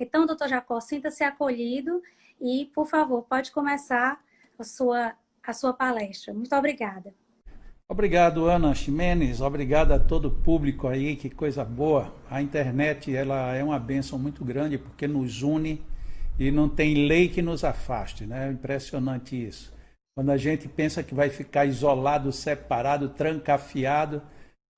Então, doutor Jacó, sinta-se acolhido e, por favor, pode começar a sua palestra. Muito obrigada. Obrigado, Ana Ximenes. Obrigado a todo o público aí, que coisa boa. A internet, ela é uma bênção muito grande porque nos une e não tem lei que nos afaste, né? É impressionante isso. Quando a gente pensa que vai ficar isolado, separado, trancafiado,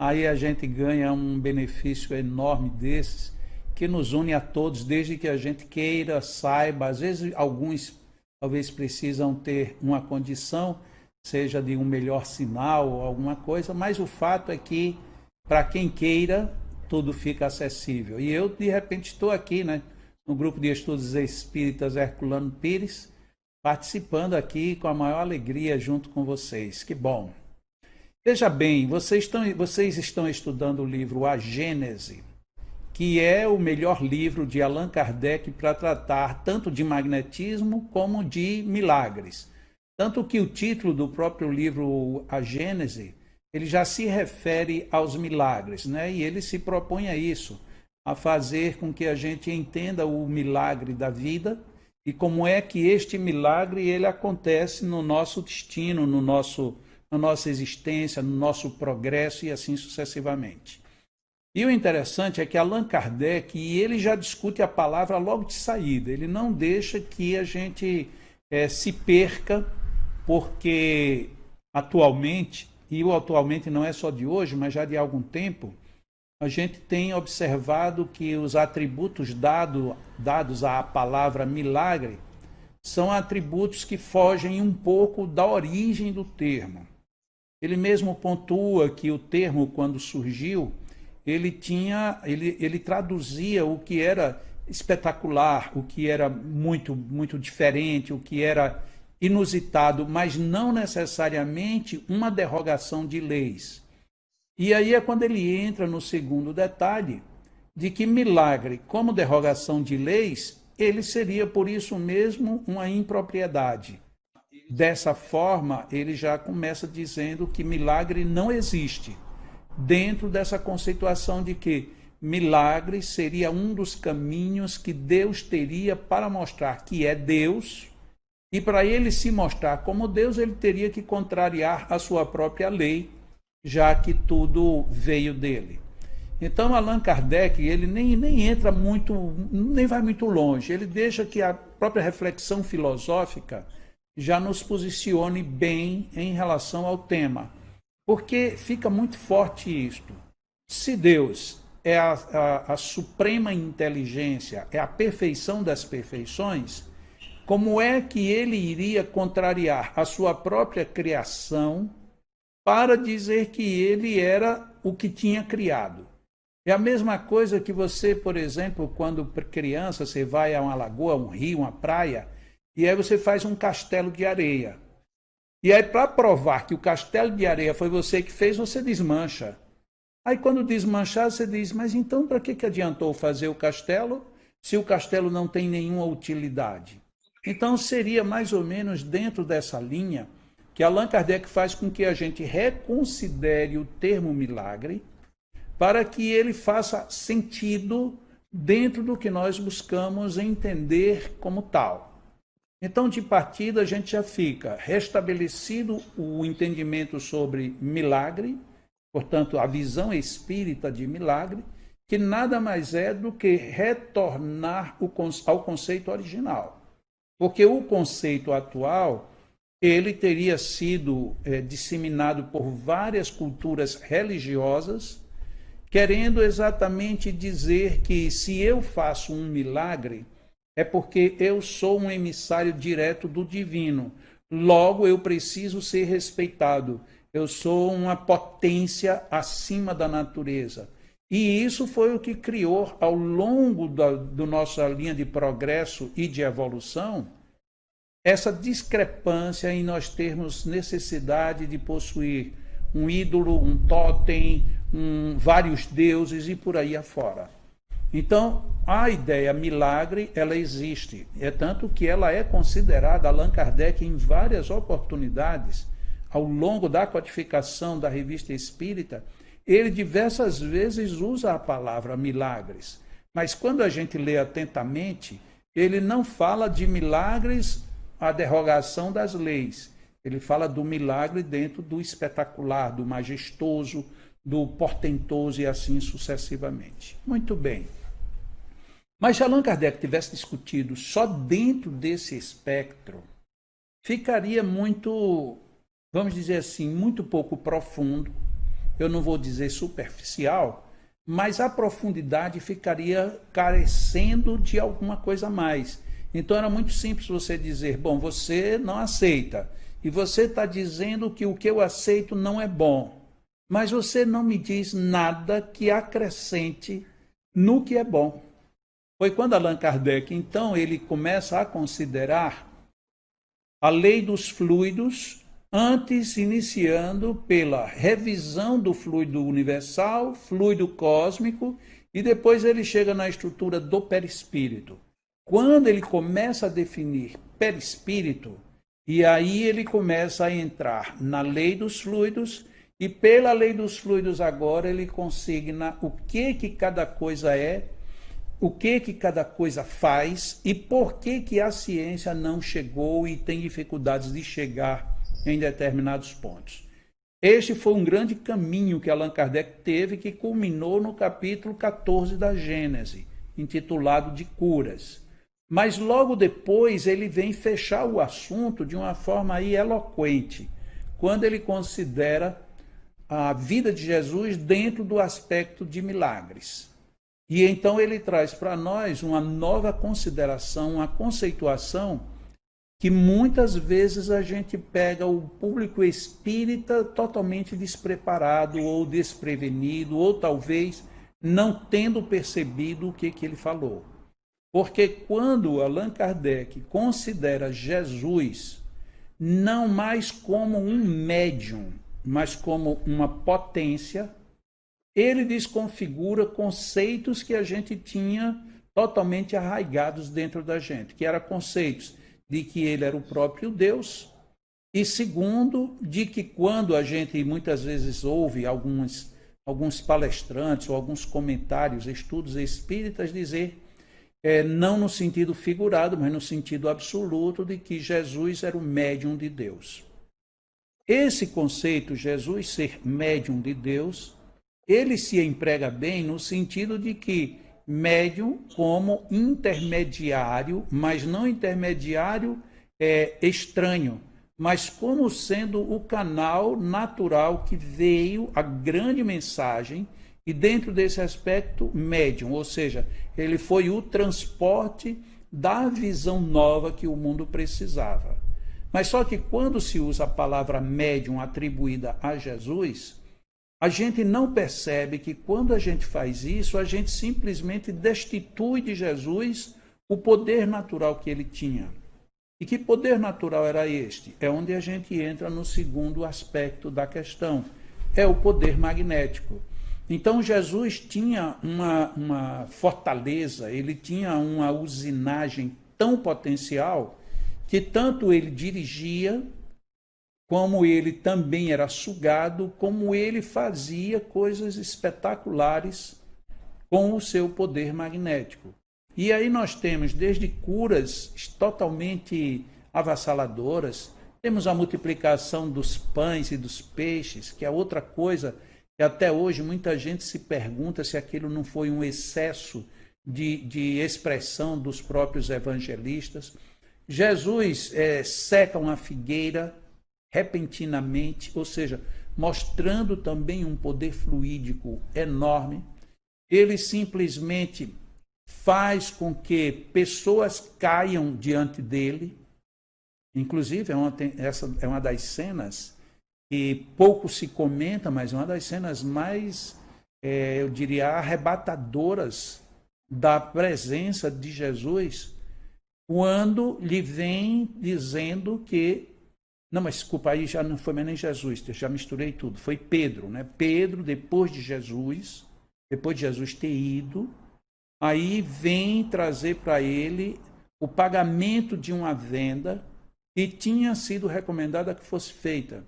aí a gente ganha um benefício enorme desses que nos une a todos, desde que a gente queira, saiba. Às vezes alguns talvez precisam ter uma condição, seja de um melhor sinal ou alguma coisa, mas o fato é que, para quem queira, tudo fica acessível. E eu, de repente, estou aqui, né, no grupo de estudos espíritas Herculano Pires, participando aqui com a maior alegria junto com vocês. Que bom! Veja bem, vocês estão estudando o livro A Gênese, que é o melhor livro de Allan Kardec para tratar tanto de magnetismo como de milagres. Tanto que o título do próprio livro A Gênese, ele já se refere aos milagres, né? E ele se propõe a isso, a fazer com que a gente entenda o milagre da vida e como é que este milagre ele acontece no nosso destino, na nossa existência, no nosso progresso e assim sucessivamente. E o interessante é que Allan Kardec, ele já discute a palavra logo de saída, ele não deixa que a gente se perca, porque atualmente, e o atualmente não é só de hoje, mas já de algum tempo, a gente tem observado que os atributos dados à palavra milagre são atributos que fogem um pouco da origem do termo. Ele mesmo pontua que o termo, quando surgiu, ele traduzia o que era espetacular, o que era muito, muito diferente, o que era inusitado, mas não necessariamente uma derrogação de leis. E aí é quando ele entra no segundo detalhe, de que milagre, como derrogação de leis, ele seria por isso mesmo uma impropriedade. Dessa forma, ele já começa dizendo que milagre não existe, dentro dessa conceituação de que milagre seria um dos caminhos que Deus teria para mostrar que é Deus. E para ele se mostrar como Deus, ele teria que contrariar a sua própria lei, já que tudo veio dele. Então, Allan Kardec, ele nem entra muito, nem vai muito longe. Ele deixa que a própria reflexão filosófica já nos posicione bem em relação ao tema. Porque fica muito forte isto. Se Deus é a suprema inteligência, é a perfeição das perfeições, como é que ele iria contrariar a sua própria criação para dizer que ele era o que tinha criado? É a mesma coisa que você, por exemplo, quando criança, você vai a uma lagoa, um rio, uma praia, e aí você faz um castelo de areia. E aí, para provar que o castelo de areia foi você que fez, você desmancha. Aí, quando desmanchar, você diz, mas então para que adiantou fazer o castelo, se o castelo não tem nenhuma utilidade? Então, seria mais ou menos dentro dessa linha que Allan Kardec faz com que a gente reconsidere o termo milagre para que ele faça sentido dentro do que nós buscamos entender como tal. Então, de partida, a gente já fica restabelecido o entendimento sobre milagre, portanto, a visão espírita de milagre, que nada mais é do que retornar ao conceito original. Porque o conceito atual, ele teria sido disseminado por várias culturas religiosas, querendo exatamente dizer que se eu faço um milagre, é porque eu sou um emissário direto do divino. Logo, eu preciso ser respeitado. Eu sou uma potência acima da natureza. E isso foi o que criou, ao longo da nossa linha de progresso e de evolução, essa discrepância em nós termos necessidade de possuir um ídolo, um totem, vários deuses e por aí afora. Então, a ideia milagre, ela existe. É tanto que ela é considerada, Allan Kardec, em várias oportunidades, ao longo da codificação da Revista Espírita, ele diversas vezes usa a palavra milagres, Mas quando a gente lê atentamente, ele não fala de milagres à derrogação das leis. Ele fala do milagre dentro do espetacular, do majestoso, do portentoso e assim sucessivamente. Muito bem. Mas se Allan Kardec tivesse discutido só dentro desse espectro, ficaria muito, vamos dizer assim, muito pouco profundo. Eu não vou dizer superficial, mas a profundidade ficaria carecendo de alguma coisa a mais. Então era muito simples você dizer, bom, você não aceita, e você está dizendo que o que eu aceito não é bom, mas você não me diz nada que acrescente no que é bom. Foi quando Allan Kardec, então, ele começa a considerar a lei dos fluidos, antes iniciando pela revisão do fluido universal, fluido cósmico, e depois ele chega na estrutura do perispírito. Quando ele começa a definir perispírito, e aí ele começa a entrar na lei dos fluidos, e pela lei dos fluidos agora ele consigna o que cada coisa é, o que cada coisa faz e por que a ciência não chegou e tem dificuldades de chegar em determinados pontos. Este foi um grande caminho que Allan Kardec teve, que culminou no capítulo 14 da Gênese, intitulado de Curas. Mas logo depois ele vem fechar o assunto de uma forma aí eloquente, quando ele considera a vida de Jesus dentro do aspecto de milagres. E então ele traz para nós uma nova consideração, uma conceituação que muitas vezes a gente pega o público espírita totalmente despreparado ou desprevenido, ou talvez não tendo percebido o que ele falou. Porque quando Allan Kardec considera Jesus não mais como um médium, mas como uma potência, ele desconfigura conceitos que a gente tinha totalmente arraigados dentro da gente, que eram conceitos de que ele era o próprio Deus, e segundo, de que quando a gente muitas vezes ouve alguns palestrantes ou alguns comentários, estudos espíritas dizer, não no sentido figurado, mas no sentido absoluto, de que Jesus era o médium de Deus. Esse conceito, Jesus ser médium de Deus, ele se emprega bem no sentido de que médium como intermediário, mas não intermediário estranho, mas como sendo o canal natural que veio a grande mensagem, e dentro desse aspecto, médium, ou seja, ele foi o transporte da visão nova que o mundo precisava. Mas só que quando se usa a palavra médium atribuída a Jesus, a gente não percebe que quando a gente faz isso, a gente simplesmente destitui de Jesus o poder natural que ele tinha. E que poder natural era este? É onde a gente entra no segundo aspecto da questão. É o poder magnético. Então Jesus tinha uma fortaleza, ele tinha uma usinagem tão potencial que tanto ele dirigia, como ele também era sugado, como ele fazia coisas espetaculares com o seu poder magnético. E aí nós temos desde curas totalmente avassaladoras, temos a multiplicação dos pães e dos peixes, que é outra coisa que até hoje muita gente se pergunta se aquilo não foi um excesso de expressão dos próprios evangelistas. Jesus seca uma figueira repentinamente, ou seja, mostrando também um poder fluídico enorme. Ele simplesmente faz com que pessoas caiam diante dele. Inclusive, essa é uma das cenas que pouco se comenta, mas é uma das cenas mais, eu diria, arrebatadoras da presença de Jesus, quando lhe vem dizendo que... Não, mas desculpa, aí já não foi nem Jesus, já misturei tudo. Foi Pedro, né? Pedro, depois de Jesus ter ido, aí vem trazer para ele o pagamento de uma venda que tinha sido recomendada que fosse feita.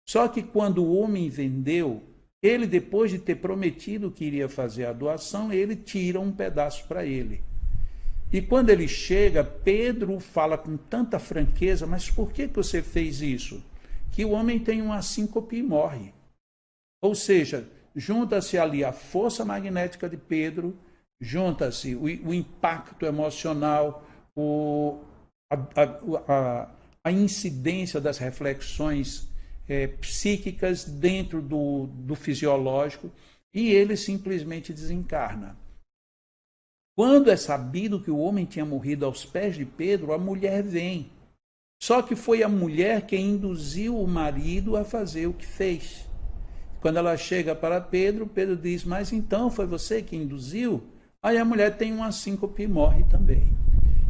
Só que quando o homem vendeu, Ele, depois de ter prometido que iria fazer a doação, ele tira um pedaço para ele. E quando ele chega, Pedro fala com tanta franqueza, mas por que você fez isso? Que o homem tem uma síncope e morre. Ou seja, junta-se ali a força magnética de Pedro, junta-se o impacto emocional, a incidência das reflexões psíquicas dentro do fisiológico, e ele simplesmente desencarna. Quando é sabido que o homem tinha morrido aos pés de Pedro, a mulher vem. Só que foi a mulher que induziu o marido a fazer o que fez. Quando ela chega para Pedro, Pedro diz, mas então foi você que induziu? Aí a mulher tem uma síncope e morre também.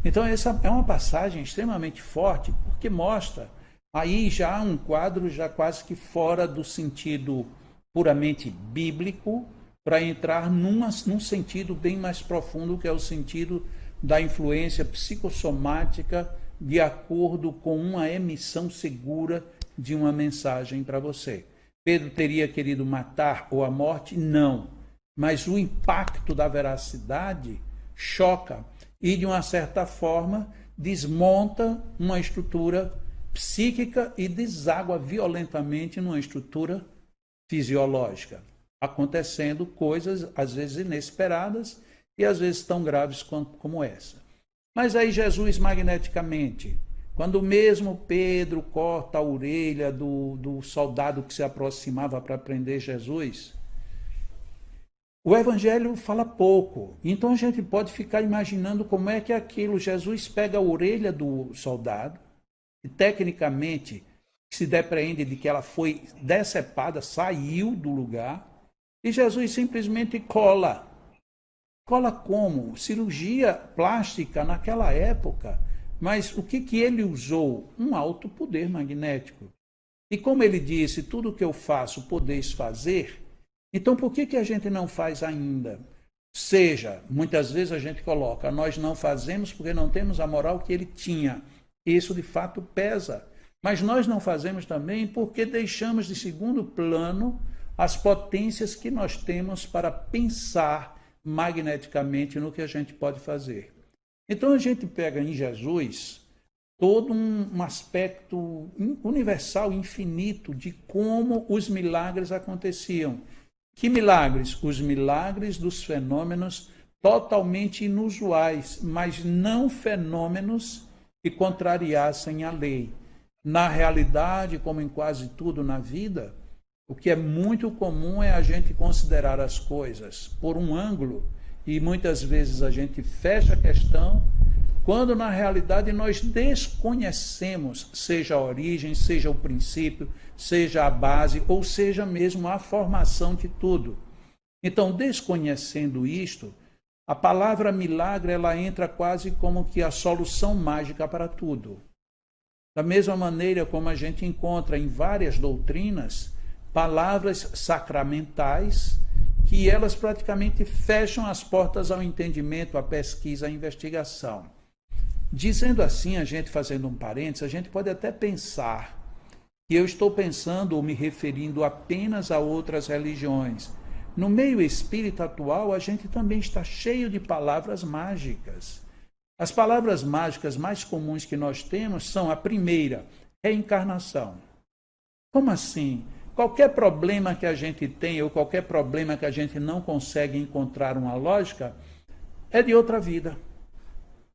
Então essa é uma passagem extremamente forte, porque mostra aí já um quadro já quase que fora do sentido puramente bíblico, para entrar num sentido bem mais profundo, que é o sentido da influência psicossomática de acordo com uma emissão segura de uma mensagem para você. Pedro teria querido matar ou a morte? Não. Mas o impacto da veracidade choca e, de uma certa forma, desmonta uma estrutura psíquica e deságua violentamente numa estrutura fisiológica, acontecendo coisas, às vezes, inesperadas e, às vezes, tão graves como essa. Mas aí Jesus, magneticamente, quando mesmo Pedro corta a orelha do soldado que se aproximava para prender Jesus, o Evangelho fala pouco. Então a gente pode ficar imaginando como é que aquilo, Jesus pega a orelha do soldado, e tecnicamente se depreende de que ela foi decepada, saiu do lugar, e Jesus simplesmente cola. Cola como? Cirurgia plástica naquela época. Mas o que ele usou? Um alto poder magnético. E como ele disse, tudo que eu faço podeis fazer, então por que a gente não faz ainda? Seja, muitas vezes a gente coloca, nós não fazemos porque não temos a moral que ele tinha. Isso de fato pesa. Mas nós não fazemos também porque deixamos de segundo plano as potências que nós temos para pensar magneticamente no que a gente pode fazer. Então a gente pega em Jesus todo um aspecto universal, infinito, de como os milagres aconteciam. Que milagres? Os milagres dos fenômenos totalmente inusuais, mas não fenômenos que contrariassem a lei. Na realidade, como em quase tudo na vida, o que é muito comum é a gente considerar as coisas por um ângulo e muitas vezes a gente fecha a questão, quando na realidade nós desconhecemos, seja a origem, seja o princípio, seja a base, ou seja mesmo a formação de tudo. Então, desconhecendo isto, a palavra milagre ela entra quase como que a solução mágica para tudo. Da mesma maneira como a gente encontra em várias doutrinas palavras sacramentais que elas praticamente fecham as portas ao entendimento, à pesquisa, à investigação. Dizendo assim, a gente fazendo um parênteses, a gente pode até pensar que eu estou pensando ou me referindo apenas a outras religiões. No meio espírita atual, a gente também está cheio de palavras mágicas. As palavras mágicas mais comuns que nós temos são a primeira, reencarnação. Como assim? Qualquer problema que a gente tem ou qualquer problema que a gente não consegue encontrar uma lógica é de outra vida.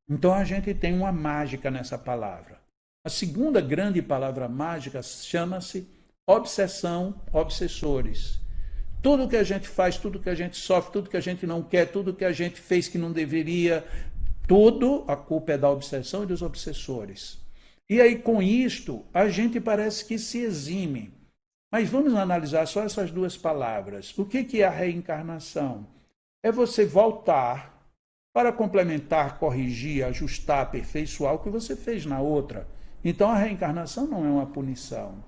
Então a gente tem uma mágica nessa palavra. A segunda grande palavra mágica chama-se obsessão, obsessores. Tudo que a gente faz, tudo que a gente sofre, tudo que a gente não quer, tudo que a gente fez que não deveria, tudo a culpa é da obsessão e dos obsessores. E aí com isto a gente parece que se exime. Mas vamos analisar só essas duas palavras. O que é a reencarnação? É você voltar para complementar, corrigir, ajustar, aperfeiçoar o que você fez na outra. Então a reencarnação não é uma punição.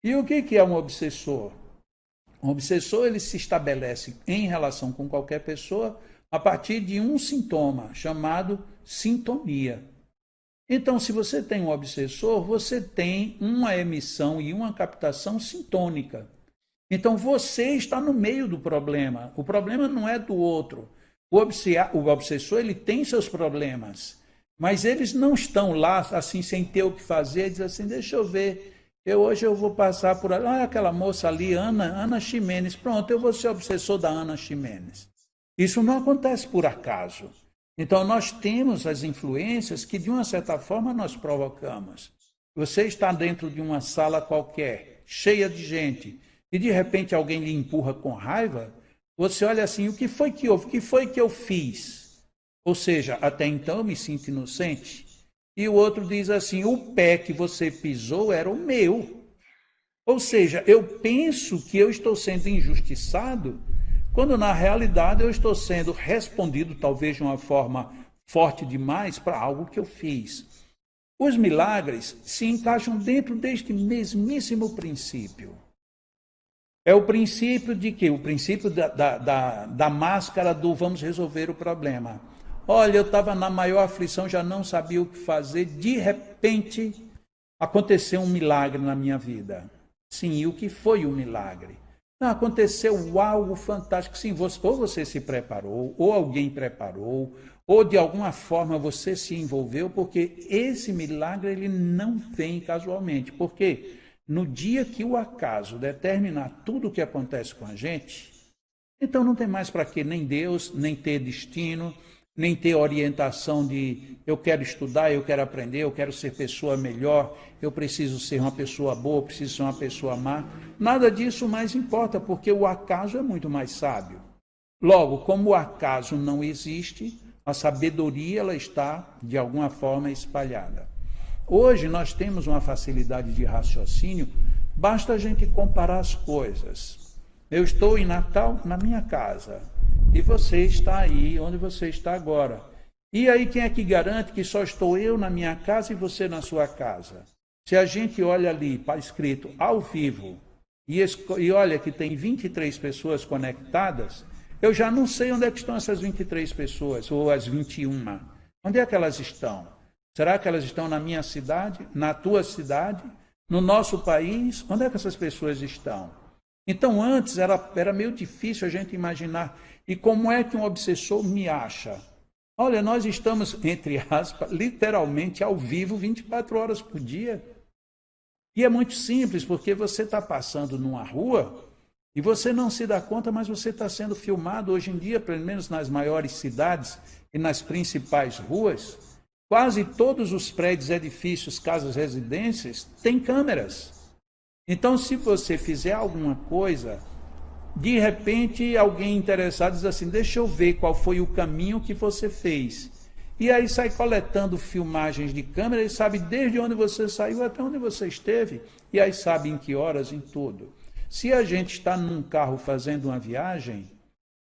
E o que é um obsessor? Um obsessor ele se estabelece em relação com qualquer pessoa a partir de um sintoma chamado sintonia. Então, se você tem um obsessor, você tem uma emissão e uma captação sintônica. Então você está no meio do problema. O problema não é do outro. O obsessor, ele tem seus problemas, mas eles não estão lá assim sem ter o que fazer, diz assim, deixa eu ver, hoje eu vou passar por ali, olha aquela moça ali, Ana Ximenes, pronto, eu vou ser obsessor da Ana Ximenes. Isso não acontece por acaso. Então nós temos as influências que de uma certa forma nós provocamos. Você está dentro de uma sala qualquer, cheia de gente, e de repente alguém lhe empurra com raiva, você olha assim, o que foi que houve? O que foi que eu fiz? Ou seja, até então eu me sinto inocente. E o outro diz assim, o pé que você pisou era o meu. Ou seja, eu penso que eu estou sendo injustiçado, quando na realidade eu estou sendo respondido, talvez de uma forma forte demais, para algo que eu fiz. Os milagres se encaixam dentro deste mesmíssimo princípio. É o princípio de quê? O princípio da máscara do vamos resolver o problema. Olha, eu estava na maior aflição, já não sabia o que fazer, de repente aconteceu um milagre na minha vida. Sim, e o que foi o milagre? Não, aconteceu algo fantástico. Sim, ou você se preparou, ou alguém preparou, ou de alguma forma você se envolveu, porque esse milagre ele não vem casualmente. Por quê? No dia que o acaso determinar tudo o que acontece com a gente, então não tem mais para que nem Deus, nem ter destino, nem ter orientação de eu quero estudar, eu quero aprender, eu quero ser pessoa melhor, eu preciso ser uma pessoa boa, eu preciso ser uma pessoa má. Nada disso mais importa, porque o acaso é muito mais sábio. Logo, como o acaso não existe, a sabedoria ela está, de alguma forma, espalhada. Hoje nós temos uma facilidade de raciocínio, basta a gente comparar as coisas. Eu estou em Natal na minha casa e você está aí onde você está agora. E aí quem é que garante que só estou eu na minha casa e você na sua casa? Se a gente olha ali para escrito ao vivo e olha que tem 23 pessoas conectadas, eu já não sei onde é que estão essas 23 pessoas ou as 21. Onde é que elas estão? Será que elas estão na minha cidade, na tua cidade, no nosso país? Onde é que essas pessoas estão? Então, antes era meio difícil a gente imaginar. E como é que um obsessor me acha? Olha, nós estamos, entre aspas, literalmente ao vivo 24 horas por dia. E é muito simples, porque você está passando numa rua e você não se dá conta, mas você está sendo filmado hoje em dia, pelo menos nas maiores cidades e nas principais ruas. Quase todos os prédios, edifícios, casas, residências têm câmeras. Então, se você fizer alguma coisa, de repente alguém interessado diz assim, deixa eu ver qual foi o caminho que você fez. E aí sai coletando filmagens de câmera e sabe desde onde você saiu até onde você esteve. E aí sabe em que horas, em tudo. Se a gente está num carro fazendo uma viagem,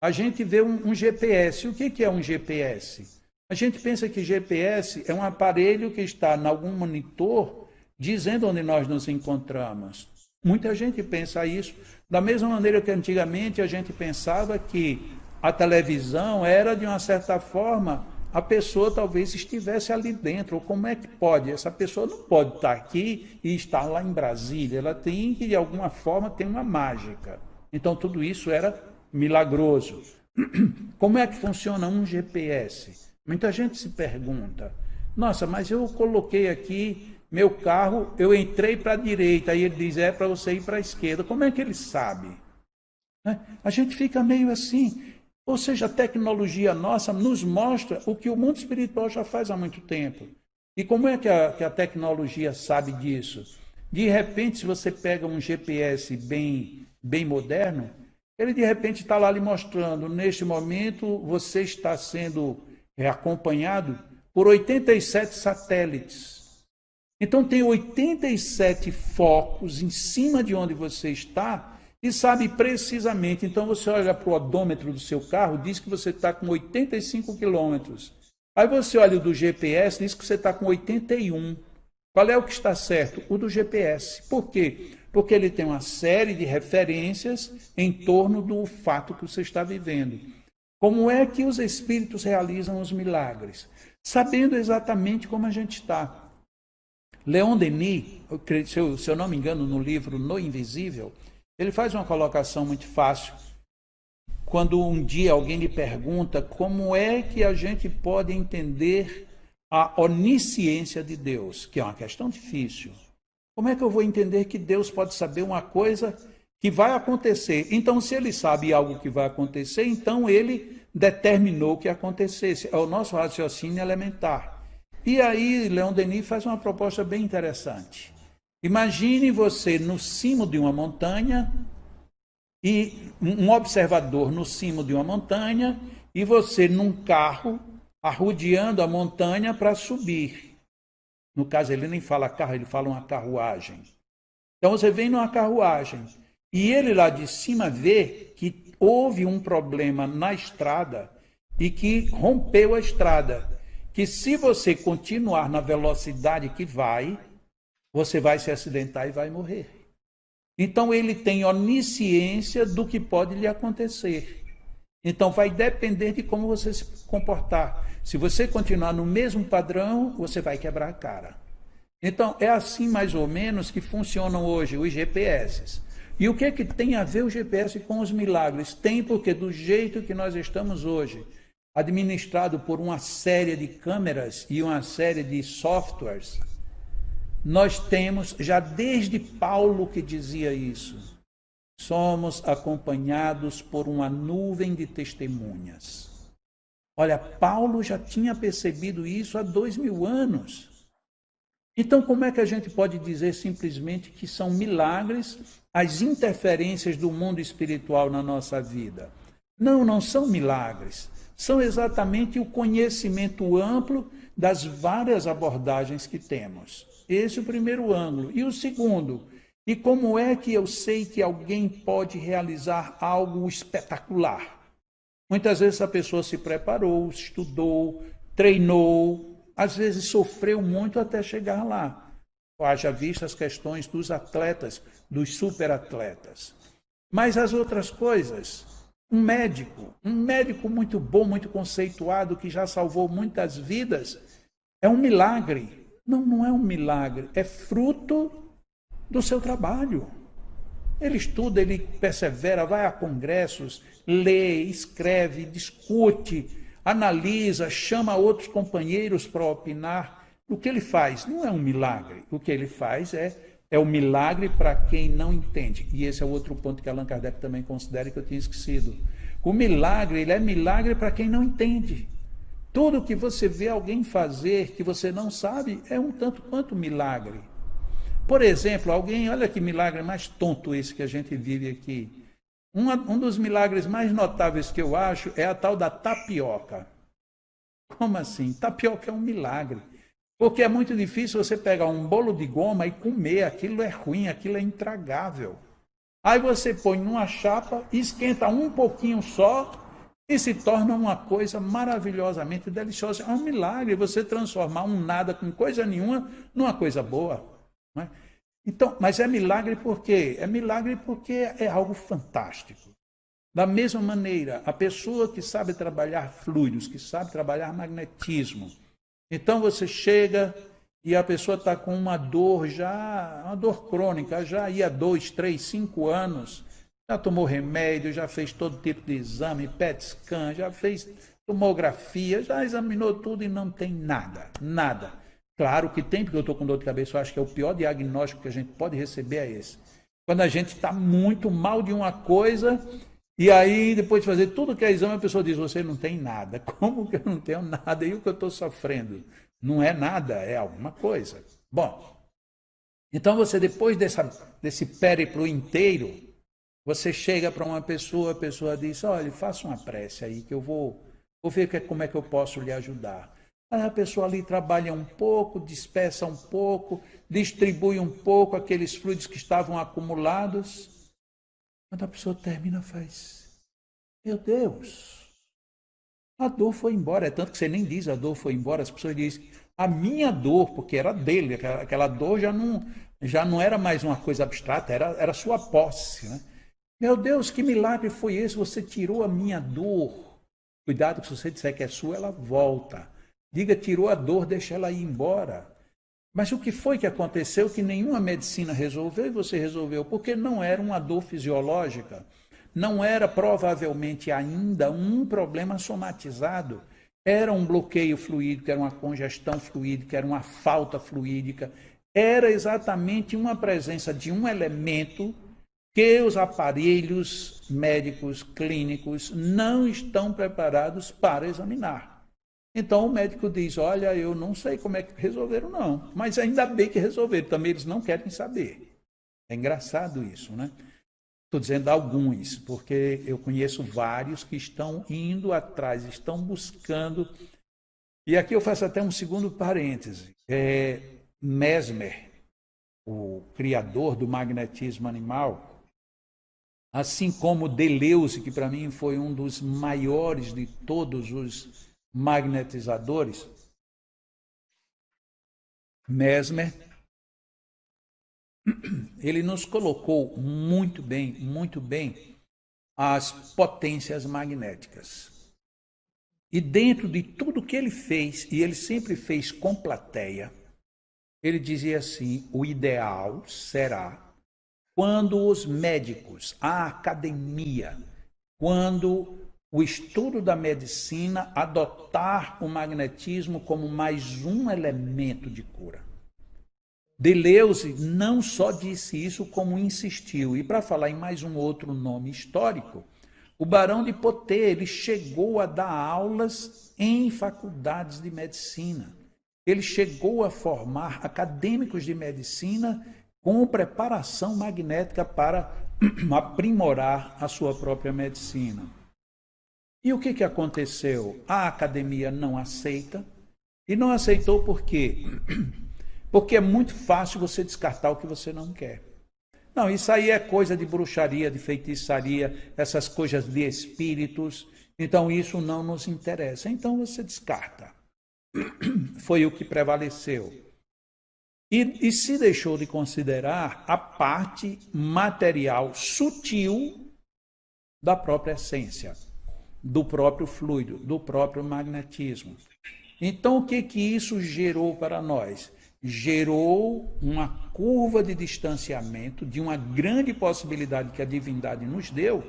a gente vê um GPS. O que é um GPS? A gente pensa que GPS é um aparelho que está em algum monitor dizendo onde nós nos encontramos. Muita gente pensa isso. Da mesma maneira que antigamente a gente pensava que a televisão era, de uma certa forma, a pessoa talvez estivesse ali dentro. Ou como é que pode? Essa pessoa não pode estar aqui e estar lá em Brasília. Ela tem que, de alguma forma, ter uma mágica. Então, tudo isso era milagroso. Como é que funciona um GPS? Muita gente se pergunta, nossa, mas eu coloquei aqui meu carro, eu entrei para a direita, aí ele diz, é para você ir para a esquerda. Como é que ele sabe? A gente fica meio assim. Ou seja, a tecnologia nossa nos mostra o que o mundo espiritual já faz há muito tempo. E como é que a tecnologia sabe disso? De repente, se você pega um GPS bem moderno, ele de repente está lá lhe mostrando, neste momento você está sendo acompanhado por 87 satélites. Então tem 87 focos em cima de onde você está e sabe precisamente. Então você olha para o odômetro do seu carro, diz que você está com 85 quilômetros. Aí você olha o do GPS, diz que você está com 81. Qual é o que está certo? O do GPS. Por quê? Porque ele tem uma série de referências em torno do fato que você está vivendo. Como é que os espíritos realizam os milagres? Sabendo exatamente como a gente está. Leon Denis, se eu não me engano, no livro No Invisível, Ele faz uma colocação muito fácil. Quando um dia alguém lhe pergunta como é que a gente pode entender a onisciência de Deus, que é uma questão difícil. Como é que eu vou entender que Deus pode saber uma coisa que vai acontecer? Então, se ele sabe algo que vai acontecer, então ele determinou que acontecesse. É o nosso raciocínio elementar. E aí, Leon Denis faz uma proposta bem interessante. Imagine você no cimo de uma montanha, e um observador no cimo de uma montanha, e você num carro, arrodeando a montanha para subir. No caso, ele nem fala carro, ele fala uma carruagem. Então, você vem numa carruagem, e ele lá de cima vê que houve um problema na estrada, e que rompeu a estrada. Que se você continuar na velocidade que vai, você vai se acidentar e vai morrer. Então, ele tem onisciência do que pode lhe acontecer. Então, vai depender de como você se comportar. Se você continuar no mesmo padrão, você vai quebrar a cara. Então, é assim mais ou menos que funcionam hoje os GPS. E o que é que tem a ver o GPS com os milagres? Tem, porque do jeito que nós estamos hoje, administrado por uma série de câmeras e uma série de softwares, nós temos, já desde Paulo que dizia isso, somos acompanhados por uma nuvem de testemunhas. Olha, Paulo já tinha percebido isso há 2000 anos. Então, como é que a gente pode dizer simplesmente que são milagres as interferências do mundo espiritual na nossa vida? Não, não são milagres. São exatamente o conhecimento amplo das várias abordagens que temos. Esse é o primeiro ângulo. E o segundo, e como é que eu sei que alguém pode realizar algo espetacular? Muitas vezes a pessoa se preparou, estudou, treinou, às vezes sofreu muito até chegar lá. Haja visto as questões dos atletas, dos superatletas. Mas as outras coisas, um médico muito bom, muito conceituado, que já salvou muitas vidas, é um milagre. Não, não é um milagre, é fruto do seu trabalho. Ele estuda, ele persevera, vai a congressos, lê, escreve, discute, analisa, chama outros companheiros para opinar. O que ele faz não é um milagre. O que ele faz é um milagre para quem não entende. E esse é o outro ponto que Allan Kardec também considera, que eu tinha esquecido. O milagre, ele é milagre para quem não entende. Tudo que você vê alguém fazer que você não sabe é um tanto quanto milagre. Por exemplo, olha que milagre mais tonto esse que a gente vive aqui. Um dos milagres mais notáveis que eu acho é a tal da tapioca. Como assim? Tapioca é um milagre. Porque é muito difícil você pegar um bolo de goma e comer. Aquilo é ruim, aquilo é intragável. Aí você põe numa chapa, esquenta um pouquinho só e se torna uma coisa maravilhosamente deliciosa. É um milagre você transformar um nada com coisa nenhuma numa coisa boa. Não é? Então, mas é milagre por quê? É milagre porque é algo fantástico. Da mesma maneira, a pessoa que sabe trabalhar fluidos, que sabe trabalhar magnetismo, então você chega e a pessoa está com uma dor uma dor crônica, já ia 2, 3, 5 anos, já tomou remédio, já fez todo tipo de exame, PET scan, já fez tomografia, já examinou tudo e não tem nada, nada. Claro que tem, porque eu estou com dor de cabeça, eu acho que é o pior diagnóstico que a gente pode receber é esse. Quando a gente está muito mal de uma coisa, e aí depois de fazer tudo que é exame, a pessoa diz, você não tem nada. Como que eu não tenho nada? E o que eu estou sofrendo? Não é nada, é alguma coisa. Bom, então você depois desse périplo inteiro, você chega para uma pessoa, a pessoa diz, olha, faça uma prece aí, que eu vou ver como é que eu posso lhe ajudar. Aí a pessoa ali trabalha um pouco, dispersa um pouco, distribui um pouco aqueles fluidos que estavam acumulados. Quando a pessoa termina, faz, meu Deus, a dor foi embora. É tanto que você nem diz a dor foi embora, as pessoas dizem, a minha dor, porque era dele, aquela dor já não era mais uma coisa abstrata, era sua posse, né? Meu Deus, que milagre foi esse? Você tirou a minha dor. Cuidado que se você disser que é sua, ela volta. Diga, tirou a dor, deixa ela ir embora. Mas o que foi que aconteceu que nenhuma medicina resolveu e você resolveu? Porque não era uma dor fisiológica, não era provavelmente ainda um problema somatizado, era um bloqueio fluídico, era uma congestão fluídica, era uma falta fluídica, era exatamente uma presença de um elemento que os aparelhos médicos, clínicos, não estão preparados para examinar. Então o médico diz, olha, eu não sei como é que resolveram não, mas ainda bem que resolveram, também eles não querem saber. É engraçado isso, né? Estou dizendo alguns, porque eu conheço vários que estão indo atrás, estão buscando. E aqui eu faço até um segundo parêntese. Mesmer, o criador do magnetismo animal, assim como Deleuze, que para mim foi um dos maiores de todos os magnetizadores, Mesmer, ele nos colocou muito bem as potências magnéticas. E dentro de tudo que ele fez, e ele sempre fez com plateia, ele dizia assim, o ideal será quando os médicos, a academia, quando o estudo da medicina adotar o magnetismo como mais um elemento de cura. Deleuze não só disse isso, como insistiu. E para falar em mais um outro nome histórico, o Barão de Poté, ele chegou a dar aulas em faculdades de medicina. Ele chegou a formar acadêmicos de medicina com preparação magnética para aprimorar a sua própria medicina. E o que aconteceu? A academia não aceita. E não aceitou por quê? Porque é muito fácil você descartar o que você não quer. Não, isso aí é coisa de bruxaria, de feitiçaria, essas coisas de espíritos. Então isso não nos interessa. Então você descarta. Foi o que prevaleceu. E se deixou de considerar a parte material sutil da própria essência, do próprio fluido, do próprio magnetismo. Então o que isso gerou para nós? Gerou uma curva de distanciamento de uma grande possibilidade que a divindade nos deu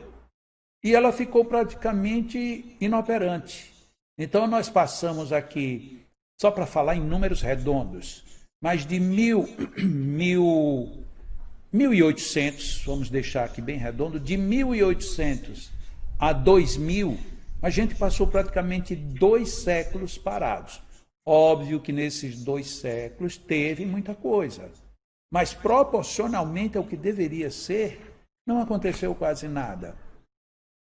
e ela ficou praticamente inoperante. Então nós passamos aqui, só para falar em números redondos, mas de 1800, vamos deixar aqui bem redondo, de 1800 a 2000, a gente passou praticamente 2 séculos parados. Óbvio que nesses 2 séculos teve muita coisa, mas proporcionalmente ao que deveria ser, não aconteceu quase nada.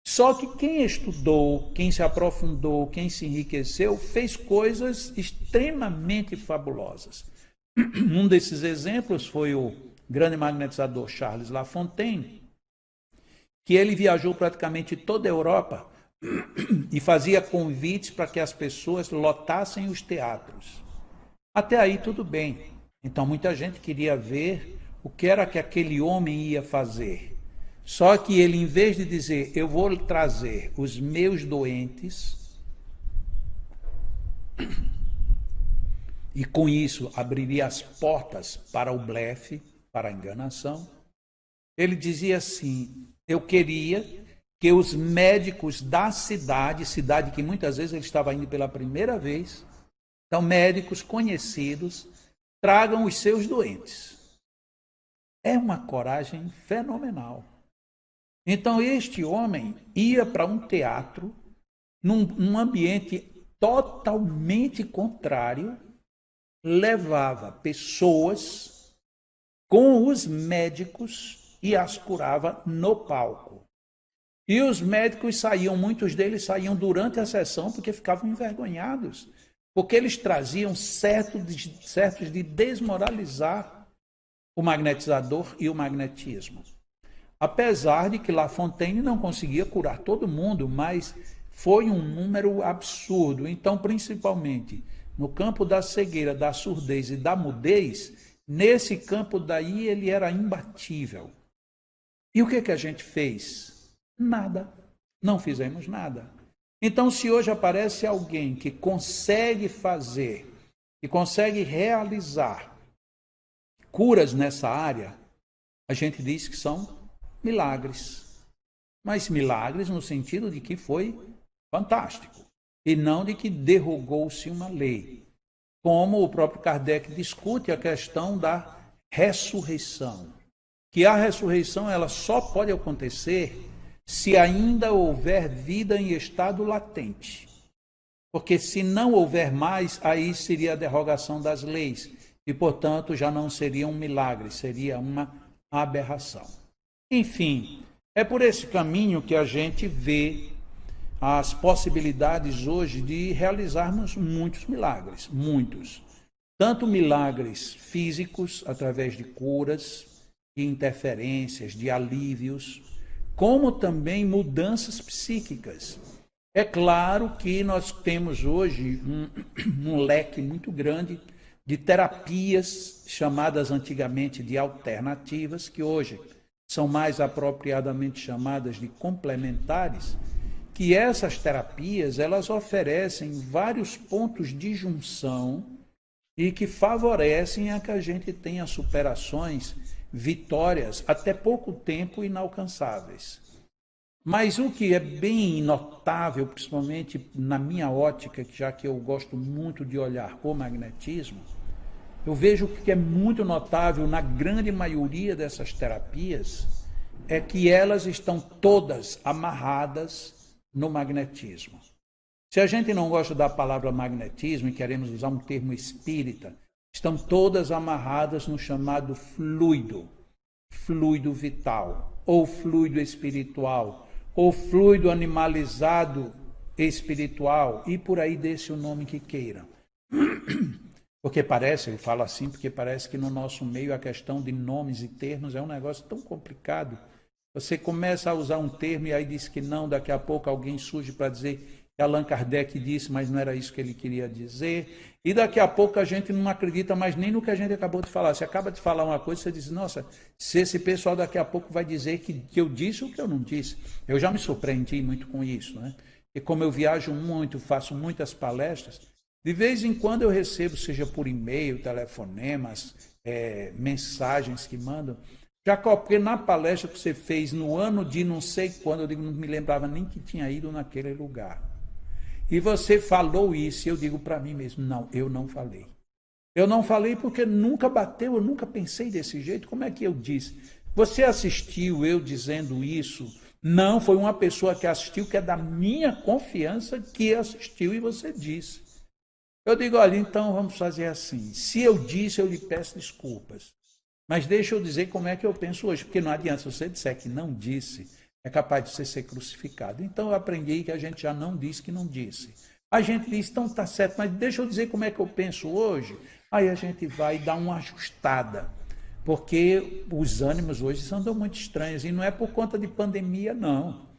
Só que quem estudou, quem se aprofundou, quem se enriqueceu, fez coisas extremamente fabulosas. Um desses exemplos foi o grande magnetizador Charles Lafontaine, que ele viajou praticamente toda a Europa e fazia convites para que as pessoas lotassem os teatros. Até aí tudo bem. Então muita gente queria ver o que era que aquele homem ia fazer. Só que ele, em vez de dizer, eu vou trazer os meus doentes, e com isso abriria as portas para o blefe, para a enganação, ele dizia assim, eu queria que os médicos da cidade que muitas vezes ele estava indo pela primeira vez, então médicos conhecidos, tragam os seus doentes. É uma coragem fenomenal. Então este homem ia para um teatro, num ambiente totalmente contrário, levava pessoas com os médicos e as curava no palco. E os médicos saíam, muitos deles saíam durante a sessão porque ficavam envergonhados, porque eles traziam certos de desmoralizar o magnetizador e o magnetismo. Apesar de que Lafontaine não conseguia curar todo mundo, mas foi um número absurdo. Então, principalmente no campo da cegueira, da surdez e da mudez, nesse campo daí ele era imbatível. E o que a gente fez? Nada. Não fizemos nada. Então, se hoje aparece alguém que consegue fazer, que consegue realizar curas nessa área, a gente diz que são milagres. Mas milagres no sentido de que foi fantástico, e não de que derrogou-se uma lei. Como o próprio Kardec discute a questão da ressurreição. Que a ressurreição ela só pode acontecer se ainda houver vida em estado latente. Porque se não houver mais, aí seria a derrogação das leis. E, portanto, já não seria um milagre, seria uma aberração. Enfim, é por esse caminho que a gente vê as possibilidades hoje de realizarmos muitos milagres, muitos. Tanto milagres físicos, através de curas, de interferências, de alívios, como também mudanças psíquicas. É claro que nós temos hoje um leque muito grande de terapias, chamadas antigamente de alternativas, que hoje são mais apropriadamente chamadas de complementares, que essas terapias elas oferecem vários pontos de junção e que favorecem a que a gente tenha superações, vitórias, até pouco tempo inalcançáveis. Mas o que é bem notável, principalmente na minha ótica, já que eu gosto muito de olhar o magnetismo, eu vejo que é muito notável na grande maioria dessas terapias, é que elas estão todas amarradas no magnetismo. Se a gente não gosta da palavra magnetismo e queremos usar um termo espírita, estão todas amarradas no chamado fluido, fluido vital, ou fluido espiritual, ou fluido animalizado espiritual, e por aí desse o nome que queira. Porque parece, eu falo assim, porque parece que no nosso meio a questão de nomes e termos é um negócio tão complicado. Você começa a usar um termo e aí diz que não, daqui a pouco alguém surge para dizer que Allan Kardec disse, mas não era isso que ele queria dizer. E daqui a pouco a gente não acredita mais nem no que a gente acabou de falar. Você acaba de falar uma coisa, você diz, nossa, se esse pessoal daqui a pouco vai dizer que eu disse o que eu não disse. Eu já me surpreendi muito com isso, né? E como eu viajo muito, faço muitas palestras, de vez em quando eu recebo, seja por e-mail, telefonemas, mensagens que mandam. Jacó, porque na palestra que você fez no ano de não sei quando, eu digo, não me lembrava nem que tinha ido naquele lugar. E você falou isso, e eu digo para mim mesmo, não, eu não falei. Eu não falei porque nunca bateu, eu nunca pensei desse jeito. Como é que eu disse? Você assistiu eu dizendo isso? Não, foi uma pessoa que assistiu, que é da minha confiança, que assistiu e você disse. Eu digo, olha, então vamos fazer assim. Se eu disse, eu lhe peço desculpas. Mas deixa eu dizer como é que eu penso hoje, porque não adianta, se você disser que não disse, é capaz de você ser crucificado. Então eu aprendi que a gente já não disse que não disse. A gente diz, então tá certo, mas deixa eu dizer como é que eu penso hoje. Aí a gente vai dar uma ajustada, porque os ânimos hoje andam muito estranhos, e não é por conta de pandemia, não.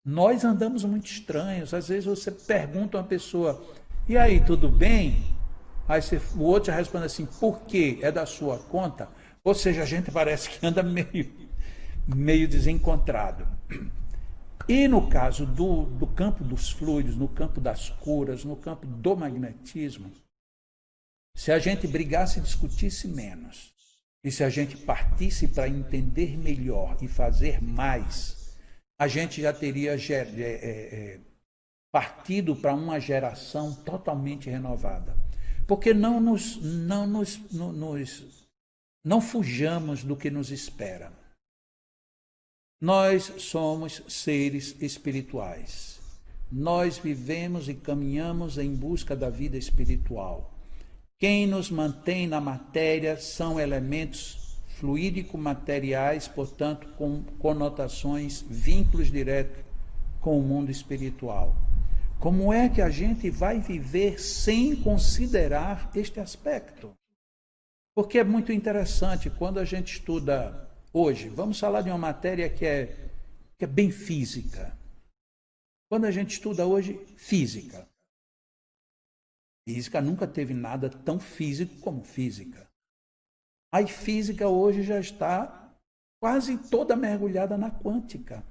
Nós andamos muito estranhos. Às vezes você pergunta a uma pessoa, e aí, tudo bem? Aí o outro já responde assim, por quê? É da sua conta? Ou seja, a gente parece que anda meio desencontrado. E no caso do campo dos fluidos, no campo das curas, no campo do magnetismo, se a gente brigasse e discutisse menos, e se a gente partisse para entender melhor e fazer mais, a gente já teria partido para uma geração totalmente renovada. Porque não fujamos do que nos espera. Nós somos seres espirituais. Nós vivemos e caminhamos em busca da vida espiritual. Quem nos mantém na matéria são elementos fluídico-materiais, portanto, com conotações, vínculos diretos com o mundo espiritual. Como é que a gente vai viver sem considerar este aspecto? Porque é muito interessante, quando a gente estuda hoje, vamos falar de uma matéria que é bem física. Quando a gente estuda hoje física, física nunca teve nada tão físico como física. A física hoje já está quase toda mergulhada na quântica.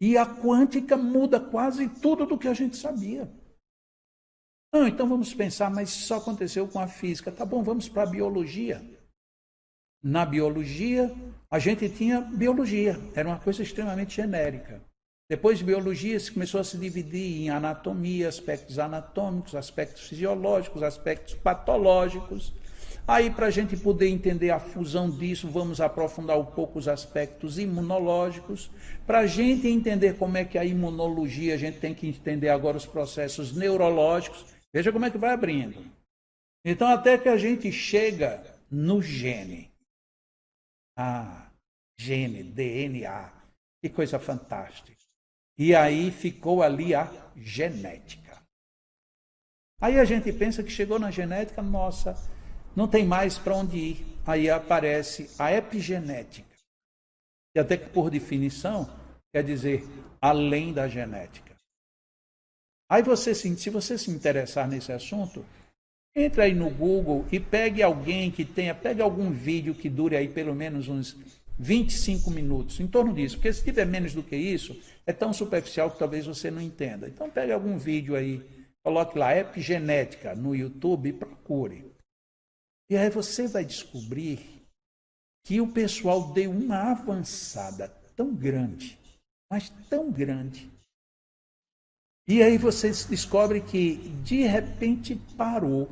E a quântica muda quase tudo do que a gente sabia. Não, então vamos pensar, mas isso só aconteceu com a física. Tá bom, vamos para a biologia. na biologia, a gente tinha biologia, era uma coisa extremamente genérica. Depois de biologia, se começou a se dividir em anatomia, aspectos anatômicos, aspectos fisiológicos, aspectos patológicos. Aí, para a gente poder entender a fusão disso, vamos aprofundar um pouco os aspectos imunológicos. Para a gente entender como é que a imunologia, a gente tem que entender agora os processos neurológicos. Veja como é que vai abrindo. Então, até que a gente chega no gene. Gene, DNA. Que coisa fantástica. E aí ficou ali a genética. Aí a gente pensa que chegou na genética, nossa, não tem mais para onde ir. Aí aparece a epigenética. E até que, por definição, quer dizer além da genética. Aí você, se você se interessar nesse assunto, entre aí no Google e pegue alguém que tenha, pegue algum vídeo que dure aí pelo menos uns 25 minutos, em torno disso. Porque se tiver menos do que isso, é tão superficial que talvez você não entenda. Então pegue algum vídeo aí, coloque lá epigenética no YouTube e procure. E aí você vai descobrir que o pessoal deu uma avançada tão grande, mas tão grande. E aí você descobre que de repente parou.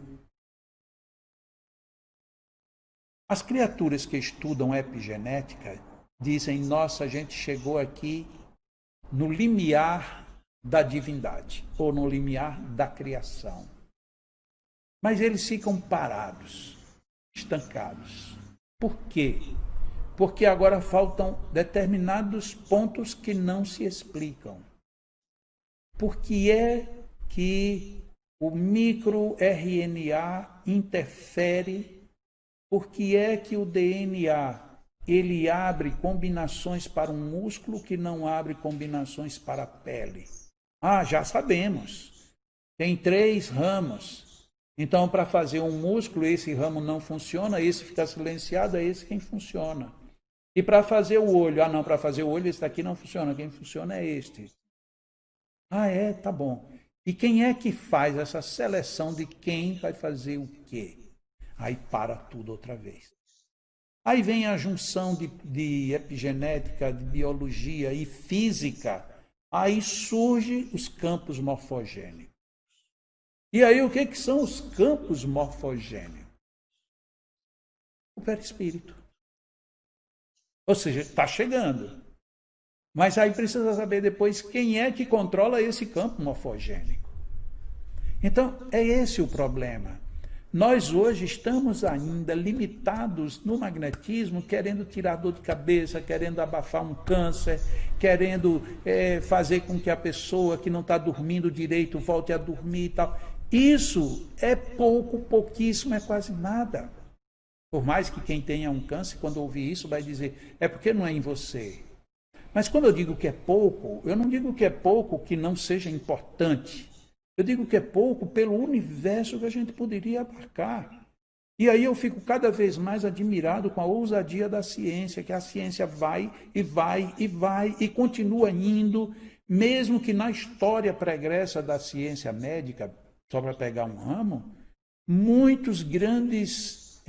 As criaturas que estudam epigenética dizem, nossa, a gente chegou aqui no limiar da divindade, ou no limiar da criação. Mas eles ficam parados, estancados. Por quê? Porque agora faltam determinados pontos que não se explicam. Por que é que o microRNA interfere? Por que é que o DNA ele abre combinações para um músculo que não abre combinações para a pele? Já sabemos. Tem 3 ramos. Então, para fazer um músculo, esse ramo não funciona, esse fica silenciado, é esse quem funciona. E para fazer o olho, não, para fazer o olho, esse daqui não funciona, quem funciona é este. Tá bom. E quem é que faz essa seleção de quem vai fazer o quê? Aí para tudo outra vez. Aí vem a junção de epigenética, de biologia e física. Aí surgem os campos morfogênicos. E aí o que são os campos morfogênicos? O perispírito. Ou seja, está chegando. Mas aí precisa saber depois quem é que controla esse campo morfogênico. Então, é esse o problema. Nós hoje estamos ainda limitados no magnetismo, querendo tirar dor de cabeça, querendo abafar um câncer, querendo fazer com que a pessoa que não está dormindo direito volte a dormir e tal. Isso é pouquíssimo, é quase nada. Por mais que quem tenha um câncer, quando ouvir isso, vai dizer, é porque não é em você. Mas quando eu digo que é pouco, eu não digo que é pouco que não seja importante. Eu digo que é pouco pelo universo que a gente poderia abarcar. E aí eu fico cada vez mais admirado com a ousadia da ciência, que a ciência vai e vai e vai e continua indo, mesmo que na história pregressa da ciência médica, só para pegar um ramo, muitos grandes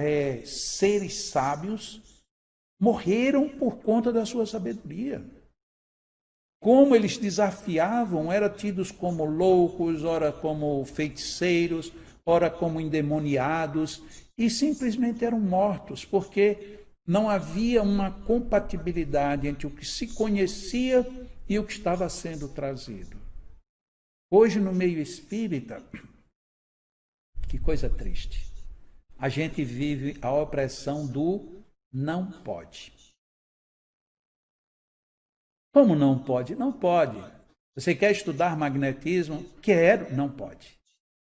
seres sábios morreram por conta da sua sabedoria. Como eles desafiavam, eram tidos como loucos, ora como feiticeiros, ora como endemoniados, e simplesmente eram mortos, porque não havia uma compatibilidade entre o que se conhecia e o que estava sendo trazido. Hoje, no meio espírita, que coisa triste, a gente vive a opressão do não pode. Como não pode? Não pode. Você quer estudar magnetismo? Quero. Não pode.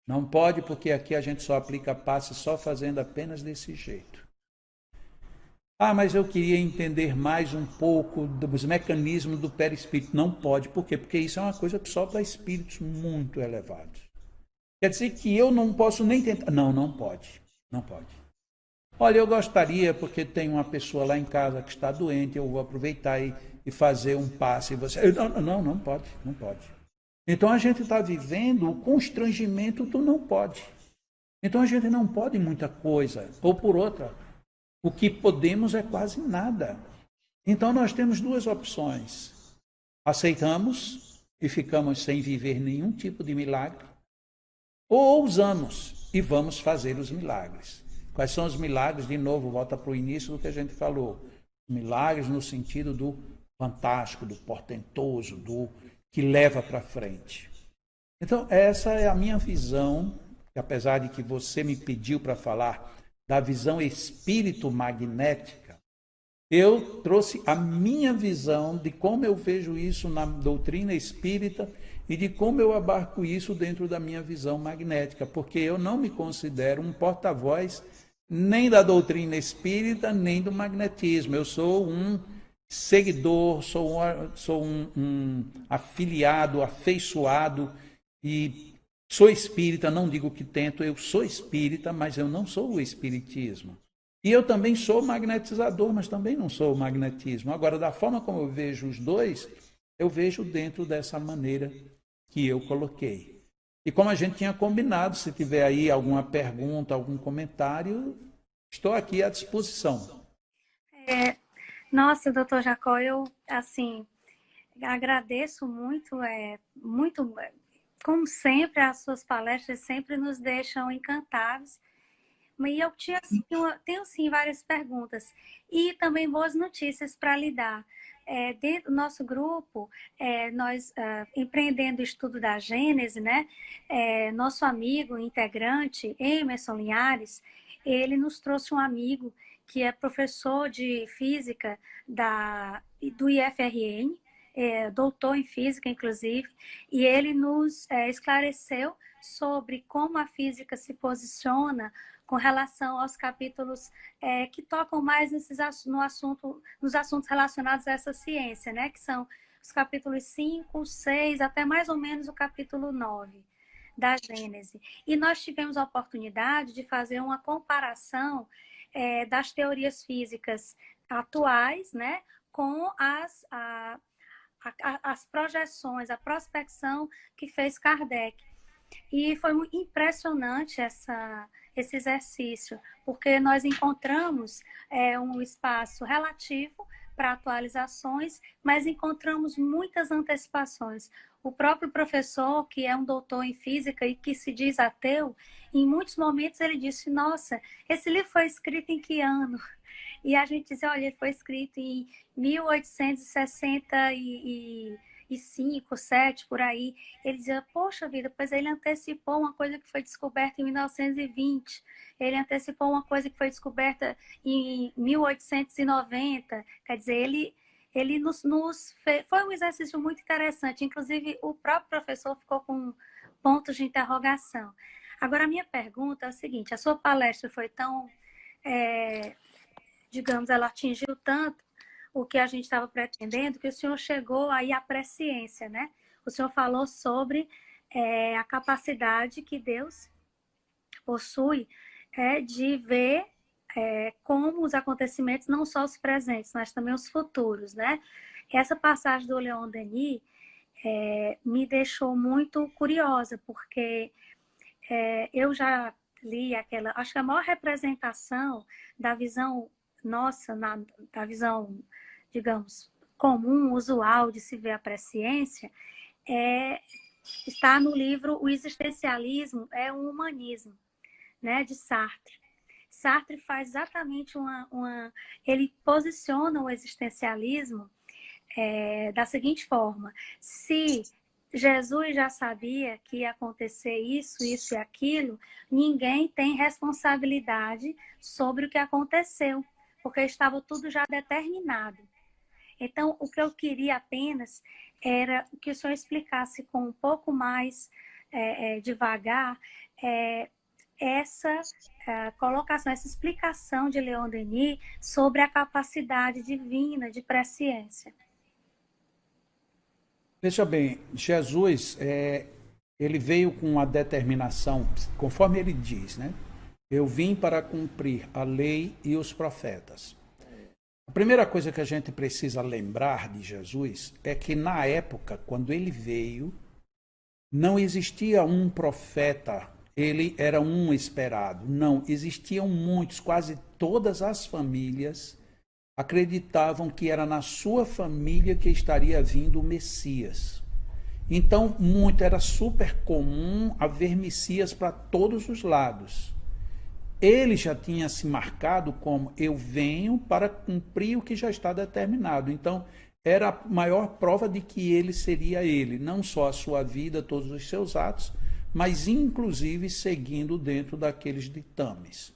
Não pode porque aqui a gente só aplica passe só fazendo apenas desse jeito. Mas eu queria entender mais um pouco dos mecanismos do perispírito. Não pode. Por quê? Porque isso é uma coisa só para espíritos muito elevados. Quer dizer que eu não posso nem tentar. Não pode. Não pode. Olha, eu gostaria, porque tem uma pessoa lá em casa que está doente, eu vou aproveitar e fazer um passe. Não pode. Então a gente está vivendo o constrangimento do não pode. Então a gente não pode muita coisa, ou por outra. O que podemos é quase nada. Então nós temos duas opções. Aceitamos e ficamos sem viver nenhum tipo de milagre, ou ousamos e vamos fazer os milagres. Quais são os milagres? De novo, volta para o início do que a gente falou. Milagres no sentido do fantástico, do portentoso, do que leva para frente. Então, essa é a minha visão, que apesar de que você me pediu para falar da visão espírito-magnética, eu trouxe a minha visão de como eu vejo isso na doutrina espírita e de como eu abarco isso dentro da minha visão magnética, porque eu não me considero um porta-voz nem da doutrina espírita, nem do magnetismo. Eu sou um seguidor, sou um afiliado, afeiçoado, e sou espírita, não digo que tento, eu sou espírita, mas eu não sou o espiritismo. E eu também sou magnetizador, mas também não sou o magnetismo. Agora, da forma como eu vejo os dois, eu vejo dentro dessa maneira que eu coloquei. E como a gente tinha combinado, se tiver aí alguma pergunta, algum comentário, estou aqui à disposição. Nossa, doutor Jacó, eu, assim, agradeço muito, como sempre, as suas palestras sempre nos deixam encantados. E eu tenho, sim, várias perguntas e também boas notícias para lhe dar. Dentro do nosso grupo, nós, empreendendo o estudo da Gênese, né? Nosso amigo, integrante, Emerson Linhares, ele nos trouxe um amigo que é professor de física do IFRN, doutor em física, inclusive, e ele nos esclareceu sobre como a física se posiciona com relação aos capítulos que tocam mais nos assuntos relacionados a essa ciência, né? Que são os capítulos 5, 6, até mais ou menos o capítulo 9 da Gênese. E nós tivemos a oportunidade de fazer uma comparação das teorias físicas atuais, né? Com as projeções, a prospecção que fez Kardec. E foi muito impressionante esse exercício, porque nós encontramos um espaço relativo para atualizações, mas encontramos muitas antecipações. O próprio professor, que é um doutor em física e que se diz ateu, em muitos momentos ele disse, nossa, esse livro foi escrito em que ano? E a gente diz, olha, ele foi escrito em 1865, 7, por aí. Ele dizia, poxa vida, pois ele antecipou uma coisa que foi descoberta em 1920. Ele antecipou uma coisa que foi descoberta em 1890. Quer dizer, ele nos fez... Foi um exercício muito interessante. Inclusive, o próprio professor ficou com pontos de interrogação. Agora, a minha pergunta é a seguinte, a sua palestra foi tão... digamos, ela atingiu tanto o que a gente estava pretendendo, que o senhor chegou aí à presciência, né? O senhor falou sobre a capacidade que Deus possui de ver como os acontecimentos, não só os presentes, mas também os futuros, né? Essa passagem do Leon Denis me deixou muito curiosa, porque eu já li aquela, acho que a maior representação da visão nossa, da visão, digamos, comum, usual de se ver a presciência, está no livro O Existencialismo é um Humanismo, né, de Sartre. Sartre faz exatamente ele posiciona o existencialismo da seguinte forma: se Jesus já sabia que ia acontecer isso e aquilo, ninguém tem responsabilidade sobre o que aconteceu, porque estava tudo já determinado. Então, o que eu queria apenas era que o senhor explicasse com um pouco mais devagar essa colocação, essa explicação de Leon Denis sobre a capacidade divina de presciência. Veja bem, Jesus, ele veio com a determinação, conforme ele diz, né? Eu vim para cumprir a lei e os profetas. A primeira coisa que a gente precisa lembrar de Jesus é que na época, quando ele veio, não existia um profeta ele era um esperado. Não, existiam muitos, quase todas as famílias acreditavam que era na sua família que estaria vindo o Messias. Então, era super comum haver Messias para todos os lados. Ele já tinha se marcado como: eu venho para cumprir o que já está determinado. Então, era a maior prova de que ele seria ele, não só a sua vida, todos os seus atos, mas inclusive seguindo dentro daqueles ditames.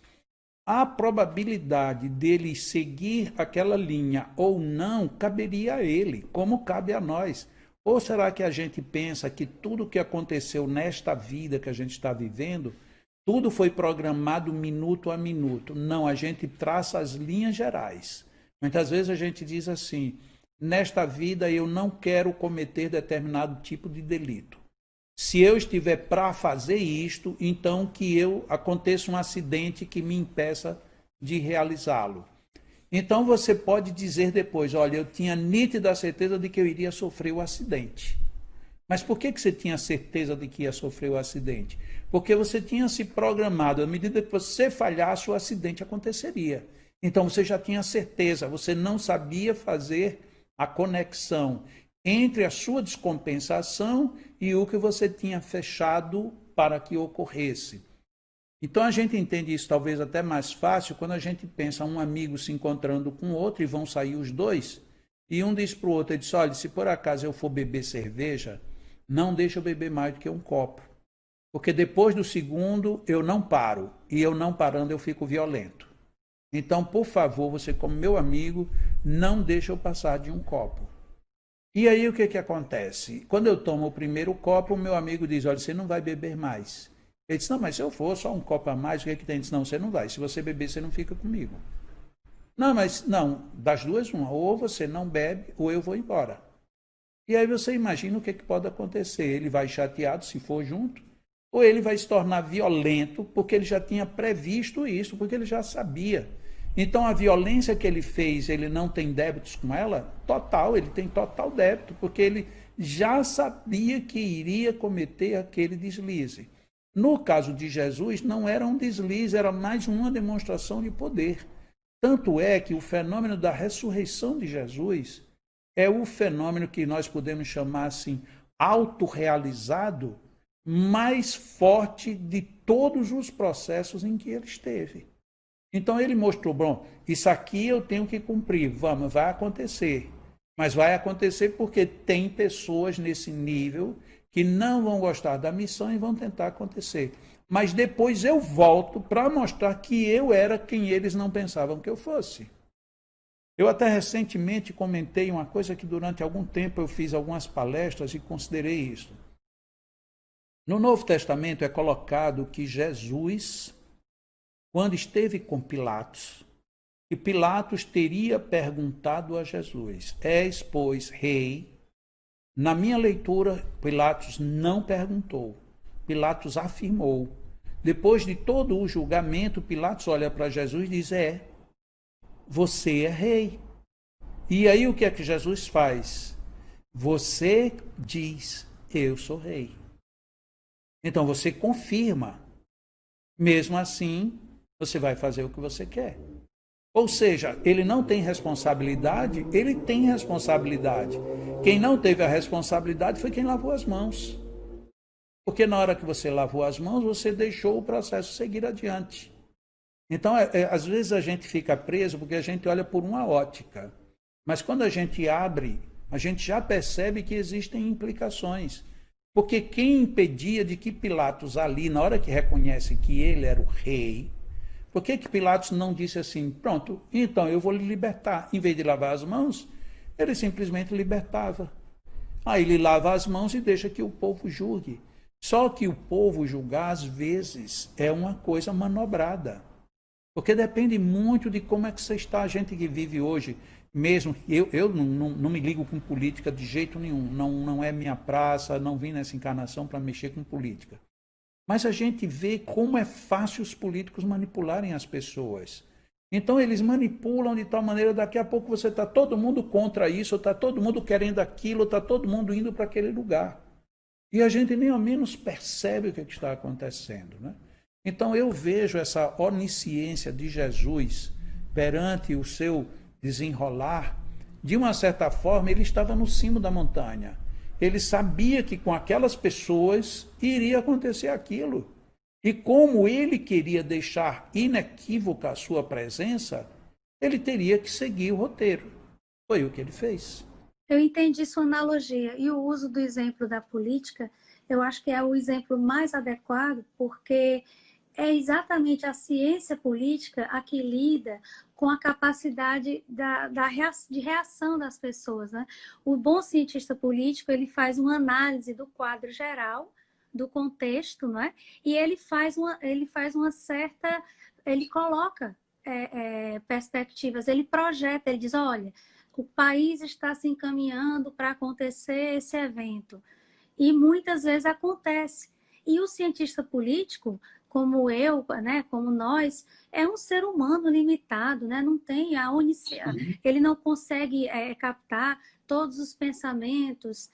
A probabilidade dele seguir aquela linha ou não caberia a ele, como cabe a nós. Ou será que a gente pensa que tudo que aconteceu nesta vida que a gente está vivendo, tudo foi programado minuto a minuto? Não, a gente traça as linhas gerais. Muitas vezes a gente diz assim: nesta vida eu não quero cometer determinado tipo de delito. Se eu estiver para fazer isto, então que aconteça um acidente que me impeça de realizá-lo. Então você pode dizer depois: olha, eu tinha nítida certeza de que eu iria sofrer o acidente. Mas por que você tinha certeza de que ia sofrer o acidente? Porque você tinha se programado, à medida que você falhasse, o acidente aconteceria. Então você já tinha certeza, você não sabia fazer a conexão entre a sua descompensação e o que você tinha fechado para que ocorresse. Então a gente entende isso talvez até mais fácil quando a gente pensa um amigo se encontrando com outro e vão sair os dois, e um diz para o outro, ele diz: olha, se por acaso eu for beber cerveja, não deixa eu beber mais do que um copo, porque depois do segundo eu não paro, e eu não parando eu fico violento. Então, por favor, você como meu amigo, não deixa eu passar de um copo. E aí o que acontece? Quando eu tomo o primeiro copo, o meu amigo diz: olha, você não vai beber mais. Ele diz: não, mas se eu for só um copo a mais, o que tem? Ele diz: não, você não vai. Se você beber, você não fica comigo. Não, mas não, das duas, uma. Ou você não bebe, ou eu vou embora. E aí você imagina o que pode acontecer. Ele vai chateado se for junto, ou ele vai se tornar violento, porque ele já tinha previsto isso, porque ele já sabia. Então a violência que ele fez, ele não tem débitos com ela? Total, ele tem total débito, porque ele já sabia que iria cometer aquele deslize. No caso de Jesus, não era um deslize, era mais uma demonstração de poder. Tanto é que o fenômeno da ressurreição de Jesus é o fenômeno que nós podemos chamar assim, autorrealizado, mais forte de todos os processos em que ele esteve. Então ele mostrou: bom, isso aqui eu tenho que cumprir, vai acontecer. Mas vai acontecer porque tem pessoas nesse nível que não vão gostar da missão e vão tentar acontecer. Mas depois eu volto para mostrar que eu era quem eles não pensavam que eu fosse. Eu até recentemente comentei uma coisa que durante algum tempo eu fiz algumas palestras e considerei isso. No Novo Testamento é colocado que Jesus, quando esteve com Pilatos, e Pilatos teria perguntado a Jesus: és, pois, rei? Na minha leitura, Pilatos não perguntou. Pilatos afirmou. Depois de todo o julgamento, Pilatos olha para Jesus e diz: você é rei. E aí o que é que Jesus faz? Você diz: eu sou rei. Então você confirma. Mesmo assim, você vai fazer o que você quer. Ou seja, ele não tem responsabilidade, ele tem responsabilidade. Quem não teve a responsabilidade foi quem lavou as mãos. Porque na hora que você lavou as mãos, você deixou o processo seguir adiante. Então, às vezes a gente fica preso porque a gente olha por uma ótica. Mas quando a gente abre, a gente já percebe que existem implicações. Porque quem impedia de que Pilatos ali, na hora que reconhece que ele era o rei, por que Pilatos não disse assim: pronto, então eu vou lhe libertar? Em vez de lavar as mãos, ele simplesmente libertava. Aí ele lava as mãos e deixa que o povo julgue. Só que o povo julgar, às vezes, é uma coisa manobrada. Porque depende muito de como é que você está. A gente que vive hoje, mesmo, eu não me ligo com política de jeito nenhum. Não é minha praça, não vim nessa encarnação para mexer com política. Mas a gente vê como é fácil os políticos manipularem as pessoas. Então eles manipulam de tal maneira, daqui a pouco você está todo mundo contra isso, está todo mundo querendo aquilo, está todo mundo indo para aquele lugar. E a gente nem ao menos percebe o que está acontecendo, né? Então eu vejo essa onisciência de Jesus perante o seu desenrolar. De uma certa forma, ele estava no cimo da montanha. Ele sabia que com aquelas pessoas iria acontecer aquilo. E como ele queria deixar inequívoca a sua presença, ele teria que seguir o roteiro. Foi o que ele fez. Eu entendi sua analogia. E o uso do exemplo da política, eu acho que é o exemplo mais adequado, porque é exatamente a ciência política a que lida com a capacidade de reação das pessoas, né? O bom cientista político, ele faz uma análise do quadro geral, do contexto, não é? E ele faz uma certa... Ele coloca perspectivas, ele projeta, ele diz, olha, o país está se encaminhando para acontecer esse evento. E muitas vezes acontece. E o cientista político, como eu, né, como nós, é um ser humano limitado, né? Não tem a onisciência, ele não consegue captar todos os pensamentos,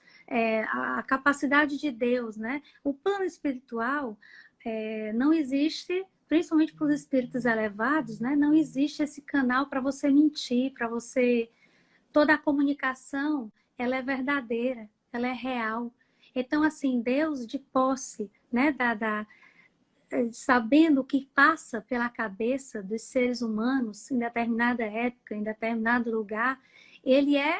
a capacidade de Deus, né? O plano espiritual não existe, principalmente para os espíritos elevados, né? Não existe esse canal para você mentir, para você... Toda a comunicação, ela é verdadeira, ela é real. Então, assim, Deus de posse, né, sabendo o que passa pela cabeça dos seres humanos em determinada época, em determinado lugar, ele é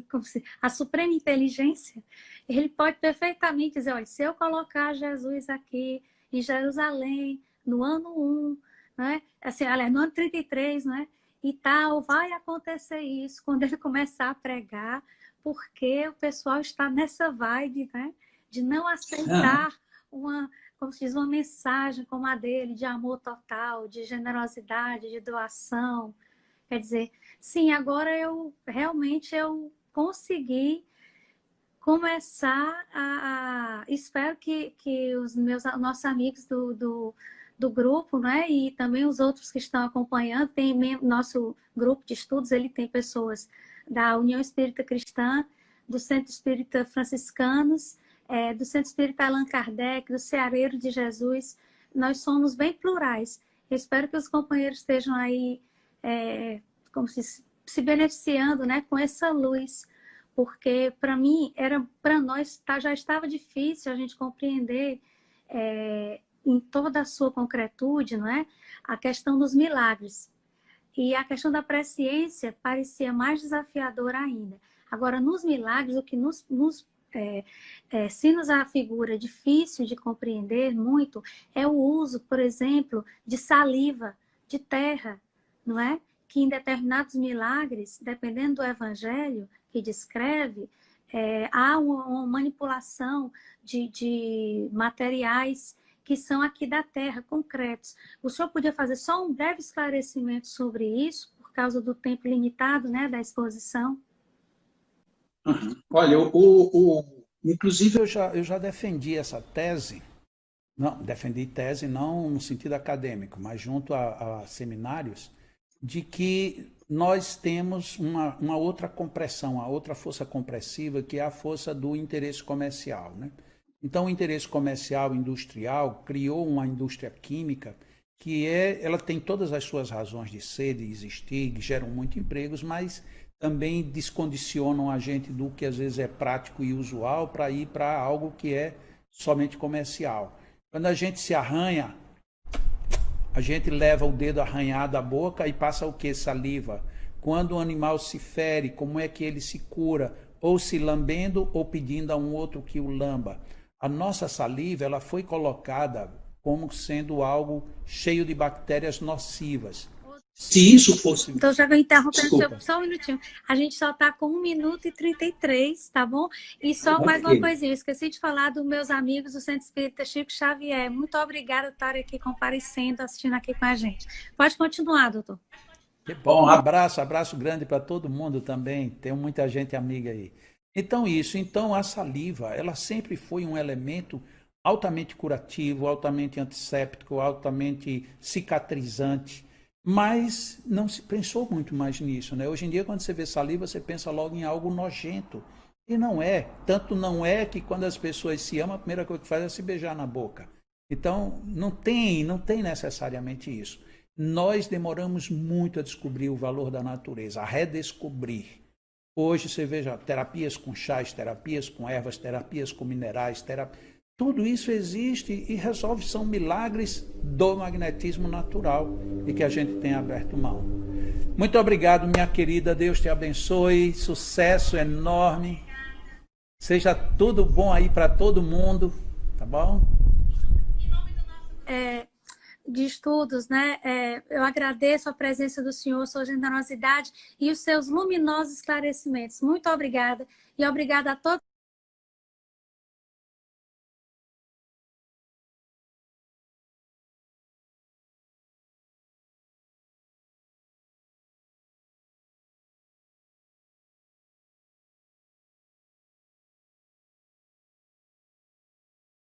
como se, a suprema inteligência. Ele pode perfeitamente dizer, olha, se eu colocar Jesus aqui em Jerusalém, no ano 1, né, assim, aliás, no ano 33, né, e tal, vai acontecer isso quando ele começar a pregar, porque o pessoal está nessa vibe, né, de não aceitar uma, como se diz, uma mensagem como a dele, de amor total, de generosidade, de doação. Quer dizer, sim, agora eu realmente consegui começar espero que os nossos amigos do grupo, né, e também os outros que estão acompanhando, nosso grupo de estudos, ele tem pessoas da União Espírita Cristã, do Centro Espírita Franciscanos, do Centro Espírita Allan Kardec, do Ceareiro de Jesus. Nós somos bem plurais. Eu espero que os companheiros estejam aí como se beneficiando, né, com essa luz, porque para mim, para nós já estava difícil a gente compreender em toda a sua concretude, não é? A questão dos milagres. E a questão da presciência parecia mais desafiadora ainda. Agora, nos milagres, o que se nos afigura difícil de compreender muito é o uso, por exemplo, de saliva, de terra, não é? Que em determinados milagres, dependendo do evangelho que descreve, há uma manipulação de materiais que são aqui da terra, concretos. O senhor podia fazer só um breve esclarecimento sobre isso, por causa do tempo limitado, né, da exposição? Olha, inclusive eu já defendi essa tese, não, defendi tese não no sentido acadêmico, mas junto a seminários, de que nós temos uma outra compressão, a outra força compressiva, que é a força do interesse comercial, né? Então, o interesse comercial industrial criou uma indústria química que ela tem todas as suas razões de ser, de existir, que geram muitos empregos, mas também descondicionam a gente do que às vezes é prático e usual para ir para algo que é somente comercial. Quando a gente se arranha, a gente leva o dedo arranhado à boca e passa o que? Saliva. Quando o animal se fere, como é que ele se cura? Ou se lambendo ou pedindo a um outro que o lamba. A nossa saliva, ela foi colocada como sendo algo cheio de bactérias nocivas. Se isso fosse... Então, já vou interromper só um minutinho. A gente só está com 1 minuto e 33, tá bom? E só mais uma coisinha, eu esqueci de falar dos meus amigos do Centro Espírita Chico Xavier. Muito obrigada por estarem aqui comparecendo, assistindo aqui com a gente. Pode continuar, doutor. Que bom, um abraço grande para todo mundo também. Tem muita gente amiga aí. Então a saliva, ela sempre foi um elemento altamente curativo, altamente antisséptico, altamente cicatrizante, mas não se pensou muito mais nisso, né? Hoje em dia, quando você vê saliva, você pensa logo em algo nojento, E não é. Tanto não é que quando as pessoas se amam, a primeira coisa que fazem é se beijar na boca. Então, não tem necessariamente isso. Nós demoramos muito a descobrir o valor da natureza, a redescobrir. Hoje você veja terapias com chás, terapias com ervas, terapias com minerais, tudo isso existe e resolve, são milagres do magnetismo natural e que a gente tem aberto mão. Muito obrigado, minha querida, Deus te abençoe, sucesso enorme, seja tudo bom aí para todo mundo, tá bom? De estudos, né? Eu agradeço a presença do senhor, sua generosidade e os seus luminosos esclarecimentos. Muito obrigada e obrigada a todos